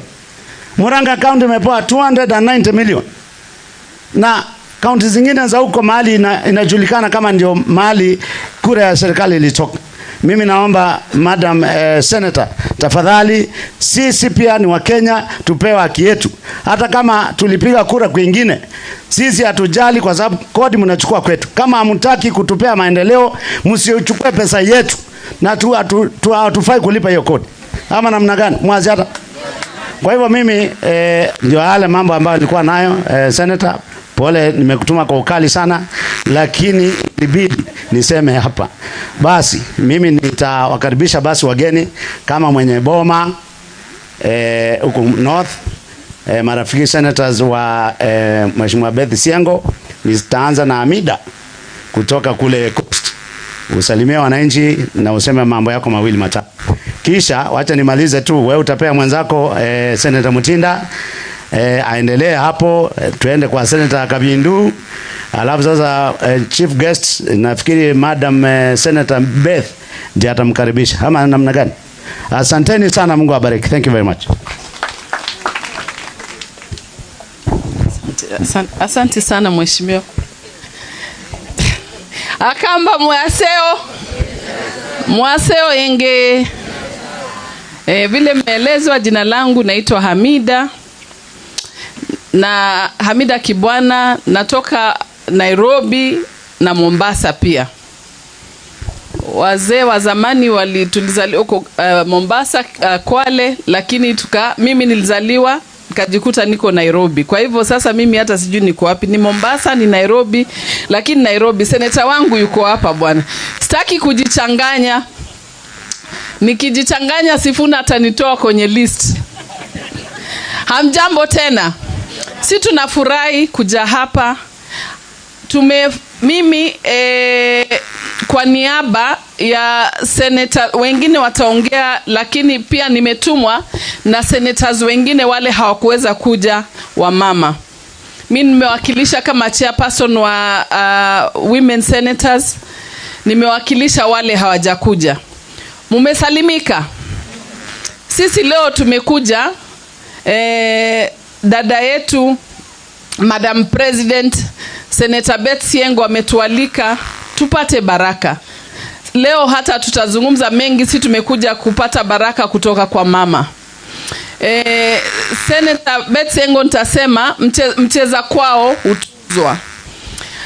Murang'a County imepewa 290 million. Na kaunti zingine za huko mahali inajulikana kama ndio mahali kura ya serikali ilitoka. Mimi naomba Madam Senator, tafadhali, sisi pia ni wa Kenya, tupewe haki yetu. Hata kama tulipiga kura kwingine, sisi hatujali kwa sababu kodi mnachukua kwetu. Kama hamtaki kutupea maendeleo, msichukue pesa yetu na hatufai kulipa hiyo kodi. Ama namna gani? Mwazi hata. Kwa hivyo mimi ndio yale mambo ambayo nilikuwa nayo. Senator, pole nimekutuma kwa ukali sana, lakini ibidi niseme hapa. Basi mimi nitawakaribisha basi wageni kama mwenye boma huko North, marafiki senators wa Mheshimiwa Beth Siango. Nitaanza na Amida kutoka kule Coast. usalimie wananchi na useme mambo yako mawili matatu. Kisha wacha nimalize tu, wewe utapea mwenzako Senator Mutinda aendelee hapo, tuende kwa Senator Kabindu. Alafu sasa chief guest nafikiri Madam Senator Beth ndiye atamkaribisha. Ama namna gani? Asanteni sana, Mungu awabariki. Thank you very much. Asante sana mheshimiwa. Akamba mwaseo yenge vile meelezwa, jina langu naitwa Hamida na Hamida Kibwana, natoka Nairobi na Mombasa pia. Wazee wa zamani tulizaliwa huko Mombasa, Kwale, lakini mimi nilizaliwa nikajikuta niko Nairobi. Kwa hivyo sasa mimi hata sijui niko wapi, ni Mombasa ni Nairobi, lakini Nairobi seneta wangu yuko hapa bwana. Sitaki kujichanganya. Nikijichanganya Sifuna atanitoa kwenye list. Hamjambo tena. Si tunafurahi kuja hapa. Mimi kwa niaba ya seneta wengine wataongea, lakini pia nimetumwa na senators wengine wale hawakuweza kuja wa mama. Mimi nimewakilisha kama chairperson wa women senators, nimewakilisha wale hawajakuja. Mumesalimika. Sisi leo tumekuja dada yetu Madam President Senator Beth Siengo ametualika tupate baraka. Leo hata tutazungumza mengi, si tumekuja kupata baraka kutoka kwa mama. Senator Beth Siengo nitasema mcheza kwao utunzwa.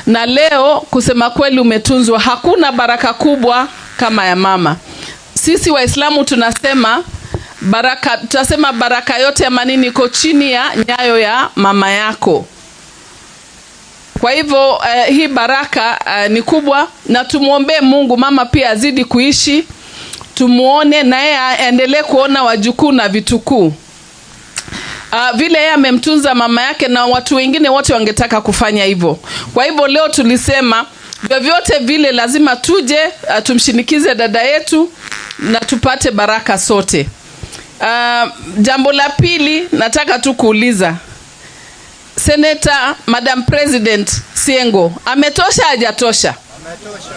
Na leo kusema kweli umetunzwa. Hakuna baraka kubwa kama ya mama. Sisi Waislamu tunasema baraka yote ya manini iko chini ya nyayo ya mama yako. Kwa hivyo hii baraka ni kubwa, na tumuombe Mungu mama pia azidi kuishi, tumuone na yeye aendelee kuona wajukuu na vitukuu. Vile yeye amemtunza mama yake, na watu wengine wote wangetaka kufanya hivyo. Kwa hivyo leo tulisema vyovyote vile lazima tuje tumshinikize dada yetu na tupate baraka sote. Jambo la pili nataka tu kuuliza Senator Madam President Siengo, ametosha hajatosha? Ametosha.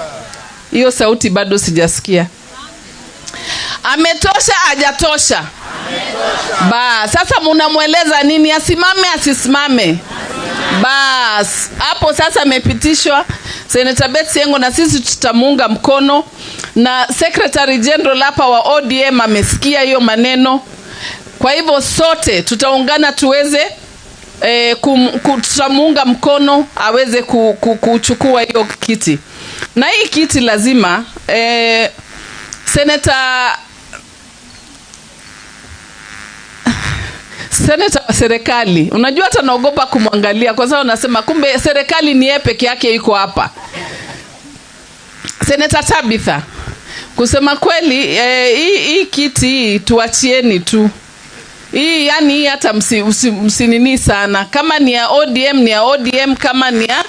Hiyo sauti bado sijasikia. Ametosha hajatosha? Ametosha. Sasa mnamueleza nini, asimame asisimame? Bas, hapo sasa amepitishwa Senator Beth Siengo, na sisi tutamuunga mkono, na Secretary General hapa wa ODM amesikia hiyo maneno. Kwa hivyo sote tutaungana tuweze tutamuunga mkono aweze kuchukua hiyo kiti. Na hii kiti lazima Senator wa serikali, unajua hata naogopa kumwangalia kwa sababu nasema kumbe serikali ni yeye peke yake yuko hapa. Senator Tabitha, kusema kweli hii kiti tuachieni tu. Hii yani hata msinini sana. Kama ni ya ODM ni ya ODM, kama ni ya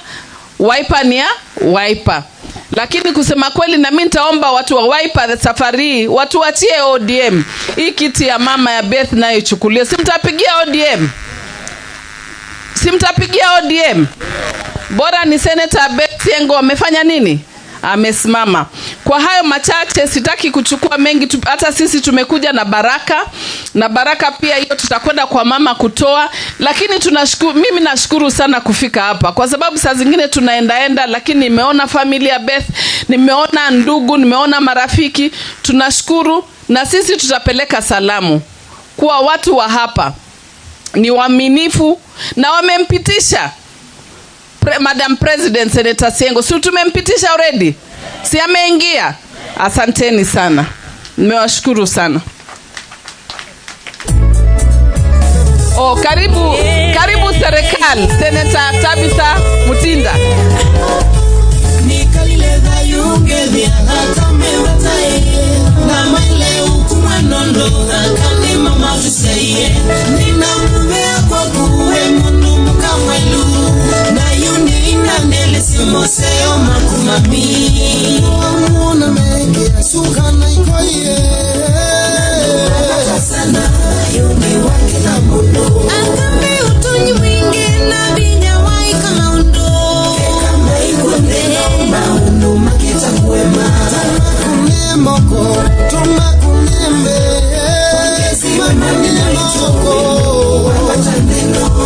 Wiper ni ya Wiper. Lakini kusema kweli na mimi nitaomba watu wa Wiper safari watu waachie ODM. Hii kiti ya mama ya Beth nayo ichukuliwe. Simtapigia ODM. Simtapigia ODM. Bora ni Senator Beth Siengo amefanya nini? Amesimama. Kwa hayo machache sitaki kuchukua mengi, hata sisi tumekuja na baraka, na baraka pia hiyo tutakwenda kwa mama kutoa. Lakini mimi nashukuru sana kufika hapa, kwa sababu saa zingine tunaendaenda, lakini nimeona familia Beth, nimeona ndugu, nimeona marafiki. Tunashukuru, na sisi tutapeleka salamu kuwa watu wa hapa ni waaminifu na wamempitisha Madam President Senator Siengo. Si tumempitisha already? Si ameingia? Asanteni sana. Nimewashukuru sana. Karibu serikali. Senator Tabitha Mutinda. Nikalileza yungevya hata mewatae na male ukuma nondo akane mama visaye nina mumea kwa kuwe mundu mkamwelu na yuni na ndele simoseo makumami muona menge asuka na ikoye sana yoni wake na mundo akambe utonyi mwingi na binya waika laundo kama ikonde maundo makita kuema kunemoko tuma kunembe simama kunemoko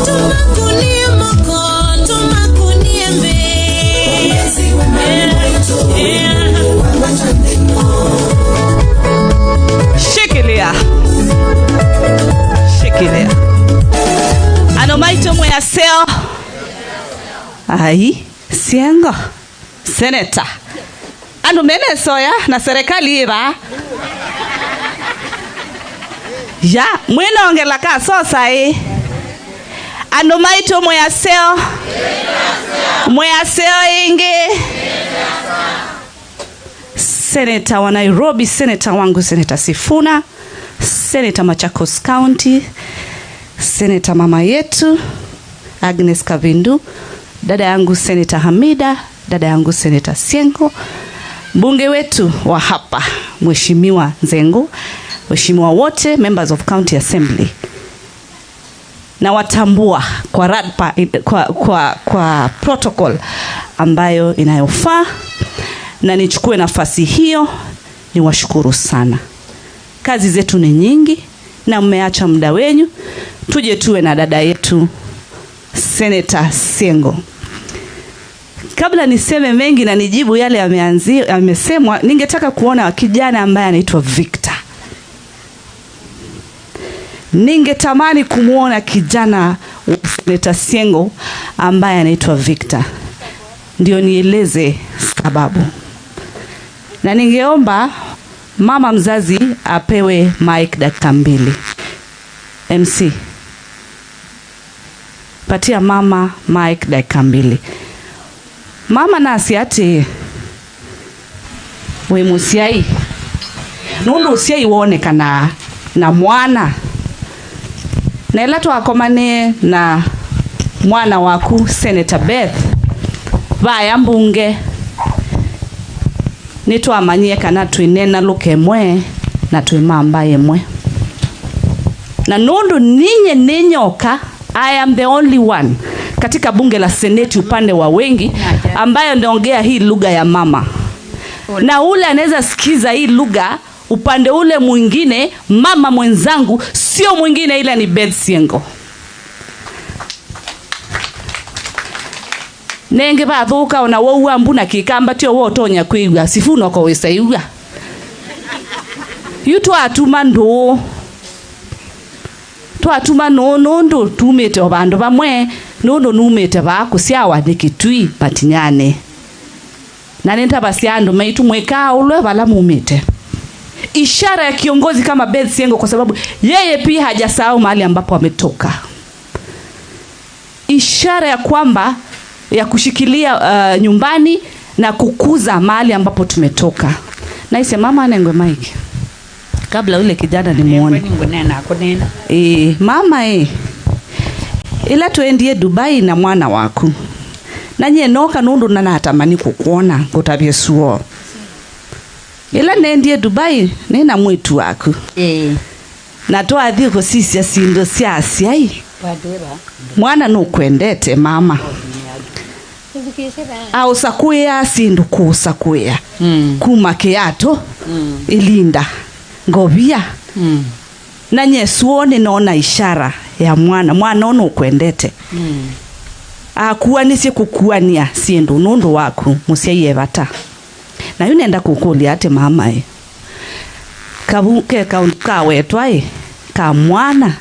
tuma kunemoko tuma kunembe Shikilia. Shikilia. Ano maito mwe aseo. Ai, siengo. Seneta. Ano mene soya na serikali ira. Ya, mwena ongela ka sosa Ano maito mwe aseo. Mwe aseo ingi. Senator wa Nairobi, senator wangu Senator Sifuna, senator Machakos County, senator mama yetu Agnes Kavindu, dada yangu Senator Hamida, dada yangu Senator Siengo, mbunge wetu wa hapa Mheshimiwa Nzengu, Mheshimiwa wote members of county assembly. Na watambua kwa radpa, kwa protocol ambayo inayofaa. Na nichukue nafasi hiyo niwashukuru sana. Kazi zetu ni nyingi na mmeacha muda wenu tuje tuwe na dada yetu Senator Siengo. Kabla niseme mengi na nijibu yale amesemwa, ningetaka kuona kijana ambaye anaitwa Victor. Ningetamani kumuona kijana wa Senator Siengo ambaye anaitwa Victor. Ndio nieleze sababu. Na ningeomba mama mzazi apewe mic dakika 2. MC. Patia mama mic dakika 2. Mama nasi ati we musiai. Nundu usiai uonekana na mwana. Na ilato akomane na mwana waku Senator Beth. Vaya mbunge. Nitu amanyie kana tuinena luke mwe na tuimamba yemwe. Na nundu ninyoka, I am the only one katika bunge la seneti upande wa wengi ambayo ndiongea hii lugha ya mama. Na ule anaweza sikiza hii lugha upande ule mwingine, mama mwenzangu sio mwingine ila ni Beth Siengo. Nenge bathuka ona woua mbuna kikamba tio wotonya kwigwa Sifuna ko wisaiwa. Yuto atuma ndo. To atuma no tumete obandu bamwe nondo numete bakusyawa nikitui patinyane. Na nenda basiando maitu mweka ulwe bala mumete. Ishara ya kiongozi kama Beth Siengo kwa sababu yeye pia hajasahau mahali ambapo ametoka. Ishara ya kwamba ya kushikilia nyumbani na kukuza mahali ambapo tumetoka. Na ise mama anengwe Mike. Kabla ule kijana nimuone. Mama ila tuendie Dubai na mwana waku. Na nye noka nundu na natamani kukuona kutabie suo. Ila nendie Dubai nena mwitu waku. Na toa adhiko sisi ya sindo siasi ai. Mwana nukwendete mama. Au sakuya sindu kusakuya. Kuma kiato ilinda ngobia. Na nyesuone naona ishara ya mwana ono kwendete. Akuanisi kukuania sindu nundu waku musiye bata. Na yunenda kukuli ate mama Kabuke kawetu ka mwana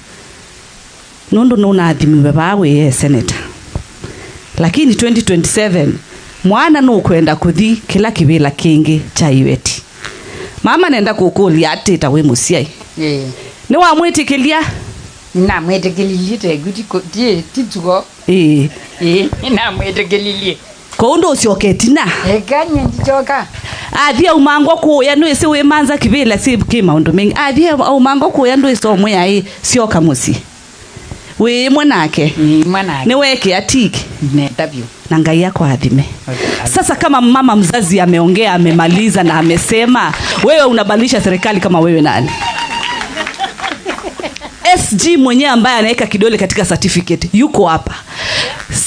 nundu nuna adhimiwe bawe senator. Lakini 2027 mwana nukwenda kuthi kila kibila kingi cha iweti. Mama nenda kukuli ate tawe musiai. Ni wa mwetikilia? Na mwetikililie guti titugo. Na mwetikililie. Kondo usioketina. Kanye ndichoka. Athia umango kuya no ese we manza kibila si kima undu mingi. Athia umango kuya ndo iso mwe ai sioka musi. we mwanake mwanake niweke atiki netabyo na ngai yako adhime. Sasa kama mama mzazi ameongea, amemaliza na amesema, wewe unabadilisha serikali kama wewe nani? SG mwenyewe ambaye anaweka kidole katika certificate yuko hapa.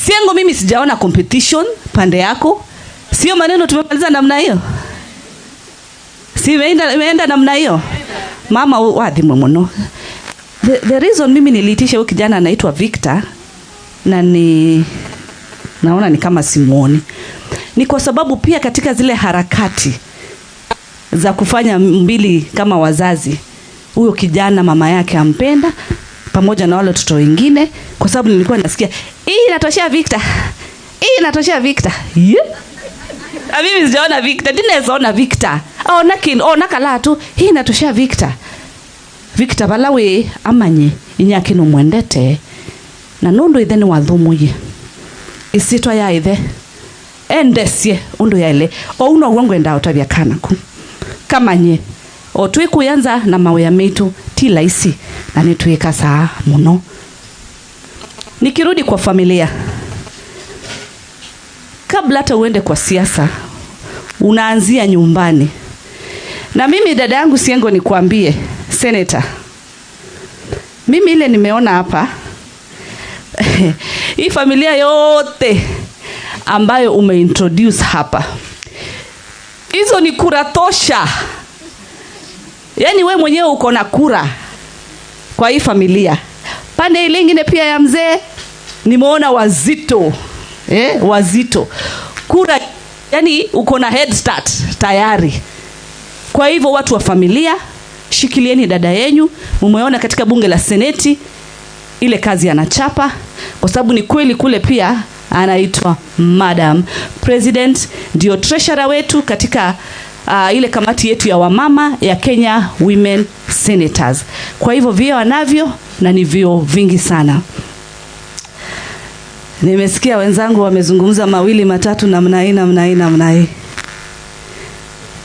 Siengo mimi sijaona competition pande yako. Sio maneno tumemaliza namna hiyo. Si imeenda namna hiyo. Mama wadhimu mno. The reason mimi niliitisha huyu kijana anaitwa Victor na naona ni kama simuoni, ni kwa sababu pia katika zile harakati za kufanya mbili kama wazazi, huyo kijana mama yake ampenda pamoja na wale watoto wengine, kwa sababu nilikuwa nasikia hii inatoshea Victor, hii inatoshea Victor. Mimi sijaona Victor, dinaona Victor. Nakala tu hii inatoshea Victor. Victor balawe amanye inyake no mwendete na nondo itheni wathumuye isitwa ya ithe endesie undu yaile o uno gwengwenda utabia kanaku kamanye o twikuyanza na mawe mitu ti laisi na nitwika saa muno. Nikirudi kwa familia, kabla hata uende kwa siasa unaanzia nyumbani. Na mimi dada yangu Siengo nikwambie Senator, mimi ile nimeona hapa hii familia yote ambayo umeintroduce hapa, hizo ni kura tosha. Yani we mwenyewe uko na kura kwa hii familia. Pande ile nyingine pia ya mzee nimeona wazito. Wazito. Kura, yani uko na head start tayari. Kwa hivyo watu wa familia, shikilieni dada yenu. Mumeona katika bunge la seneti ile kazi anachapa, kwa sababu ni kweli kule pia anaitwa Madam President, ndio treasurer wetu katika ile kamati yetu ya wamama ya Kenya Women Senators. Kwa hivyo vio anavyo na ni vio vingi sana. Nimesikia wenzangu wamezungumza mawili matatu namna hii.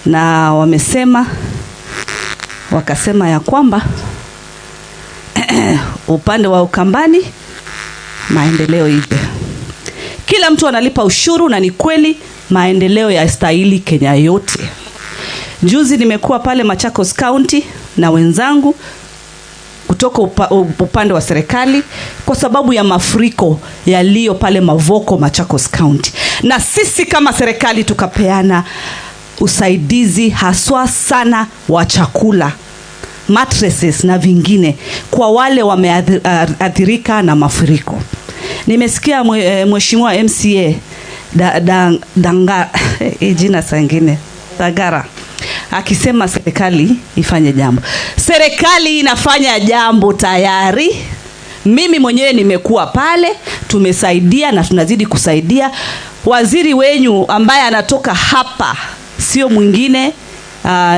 Na wamesema wakasema ya kwamba upande wa Ukambani maendeleo ipo. Kila mtu analipa ushuru na ni kweli maendeleo ya stahili Kenya yote. Juzi nimekuwa pale Machakos County na wenzangu kutoka upande wa serikali kwa sababu ya mafuriko yaliyo pale Mavoko Machakos County. Na sisi kama serikali tukapeana usaidizi haswa sana wa chakula, mattresses na vingine kwa wale wameathirika na mafuriko. Nimesikia mheshimiwa MCA jina sangine Tagara akisema serikali ifanye jambo. Serikali inafanya jambo tayari. Mimi mwenyewe nimekuwa pale, tumesaidia na tunazidi kusaidia. Waziri wenyu ambaye anatoka hapa sio mwingine,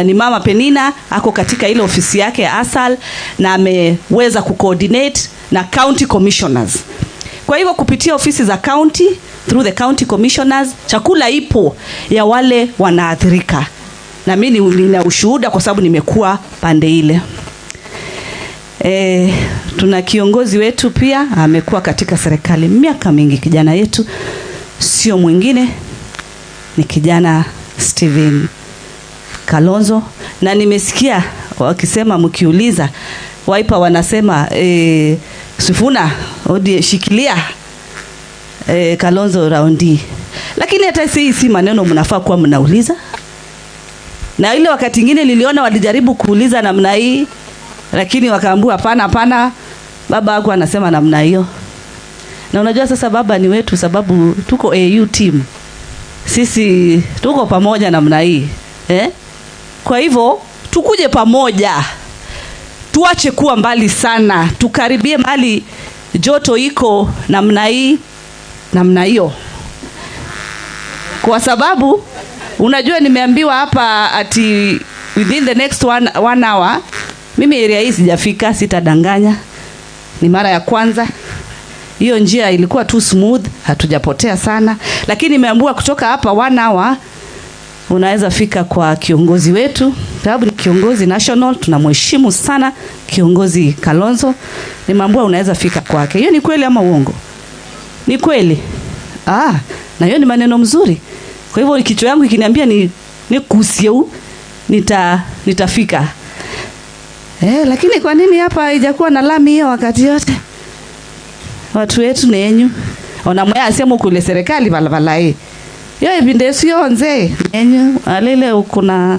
ni Mama Penina, ako katika ile ofisi yake ya ASAL na ameweza kucoordinate na county commissioners. Kwa hivyo kupitia ofisi za county, through the county commissioners, chakula ipo ya wale wanaathirika. Na mimi nina ushuhuda kwa sababu nimekuwa pande ile. Tuna kiongozi wetu pia amekuwa katika serikali miaka mingi, kijana yetu sio mwingine ni kijana Steven Kalonzo. Na nimesikia wakisema, mkiuliza Wiper wanasema Sifuna odi shikilia Kalonzo raundi. Lakini hata si maneno mnafaa kuwa mnauliza. Na ile wakati mwingine niliona walijaribu kuuliza namna hii, lakini wakaambiwa hapana, baba wako anasema namna hiyo. Na unajua sasa baba ni wetu sababu tuko AU team. Sisi tuko pamoja namna hii. Kwa hivyo tukuje pamoja. Tuache kuwa mbali sana. Tukaribie mahali joto iko namna hii, namna hiyo. Kwa sababu unajua nimeambiwa hapa ati within the next one hour, mimi area hii sijafika, sitadanganya. Ni mara ya kwanza. Hiyo njia ilikuwa too smooth, hatujapotea sana. Lakini nimeambiwa kutoka hapa 1 hour unaweza fika kwa kiongozi wetu, sababu ni kiongozi national, tunamheshimu sana kiongozi Kalonzo. Nimeambiwa unaweza fika kwake. Hiyo ni kweli ama uongo? Ni kweli. Na hiyo ni maneno mzuri. Kwa hivyo kichwa yangu ikiniambia ni kusieu nitafika. Lakini kwa nini hapa haijakuwa na lami hiyo wakati yote? Watu wetu ni yenyu. Ona moya asema kule serikali balabala hii. Yo ibinde sio nze yenyu alele kuna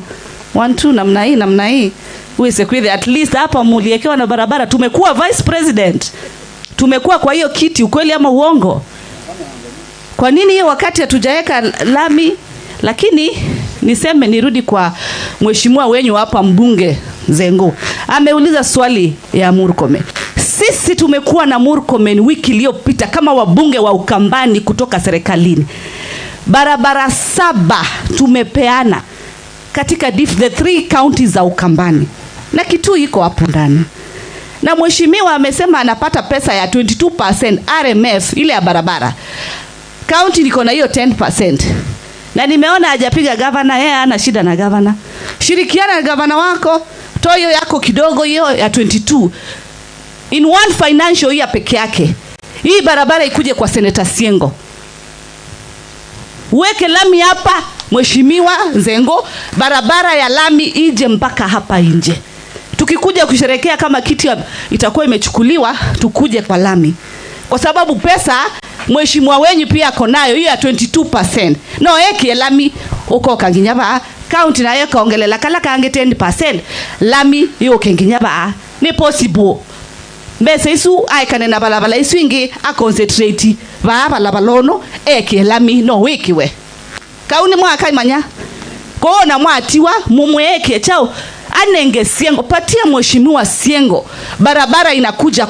1 2 namna hii. Uweze kwenda at least hapa muliekewa na barabara. Tumekuwa vice president. Tumekuwa kwa hiyo kiti, ukweli ama uongo? Kwa nini hiyo wakati hatujaweka lami? Lakini niseme nirudi kwa mheshimiwa wenyu hapa mbunge Zengo. Ameuliza swali ya Murkomen. Sisi tumekuwa na Murkomen wiki iliyopita kama wabunge wa Ukambani kutoka serikalini. Barabara 7 tumepeana katika the 3 counties za Ukambani. Na kitu iko hapo ndani. Na mheshimiwa amesema anapata pesa ya 22% RMF ile ya barabara. County niko na hiyo 10%. Na nimeona hajapiga governor, yeye ana shida na governor. Shirikiana na governor wako, toa hiyo yako kidogo hiyo ya 22. In one financial year peke yake. Hii barabara ikuje kwa Senator Siengo. Uweke lami hapa mheshimiwa Zengo, barabara ya lami ije mpaka hapa nje. Tukikuja kusherekea kama kiti itakuwa imechukuliwa, tukuje kwa lami. Kwa sababu pesa mheshimiwa wenyu pia ako nayo hiyo ya 22%. No eke lami uko Kanginyaba county na yeka ongelela kala kange 10%. Lami hiyo Kanginyaba ni possible. Mbese isu aikane na balabala isu ingi a concentrate balabalono eke lami no wikiwe. Kauni mwaka imanya. Kuona mwatiwa mumweke chao anenge Siengo, patia mheshimiwa Siengo barabara inakuja